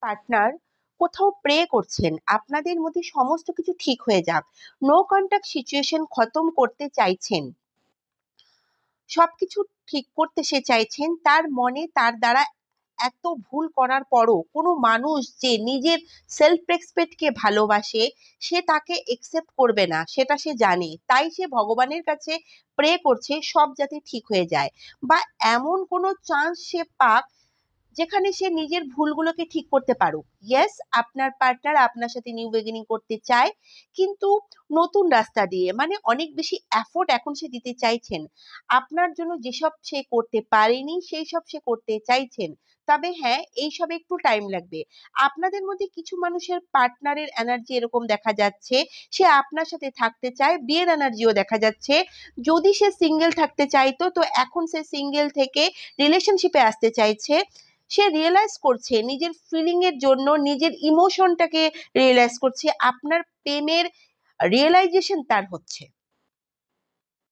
Partner কোথাও pray করছেন আপনাদের মধ্যে সমস্ত কিছু ঠিক হয়ে যাক, নো কন্টাক্ট সিচুয়েশন খতম করতে চাইছেন, সবকিছু ঠিক করতে সে চাইছেন, তার মনে তার দ্বারা এত ভুল করার পরও কোনো মানুষ যে নিজের সেলফ রেসপেক্টকে ভালোবাসে সে তাকে একসেপ্ট করবে না, সেটা সে জানে। তাই সে ভগবানের কাছে প্রে করছে সব যাতে ঠিক হয়ে যায়, বা এমন কোনো চান্স সে পাক যেখানে সে নিজের ভুলগুলোকে ঠিক করতে পারুক। ইয়েস, আপনার পার্টনার আপনার সাথে নিউ বিগিনিং করতে চায়, কিন্তু নতুন রাস্তা দিয়ে, মানে অনেক বেশি এফোর্ট এখন সে দিতে চাইছেন। আপনার জন্য যেসব সে করতে পারেনি সেই সব সে করতে চাইছেন। তবে হ্যাঁ, এইসবে একটু টাইম লাগবে। আপনাদের মধ্যে কিছু মানুষের পার্টনারের এনার্জি এরকম দেখা যাচ্ছে, সে আপনার সাথে থাকতে চায়, বিয়ের এনার্জিও দেখা যাচ্ছে। যদি সে সিঙ্গেল থাকতে চাইতো তো এখন সে সিঙ্গেল থেকে রিলেশনশিপে আসতে চাইছে। সে রিয়েলাইজ করছে নিজের ফিলিং এর জন্য, নিজের ইমোশনটাকে রিয়েলাইজ করছে, আপনার প্রেমের রিয়েলাইজেশন তার হচ্ছে।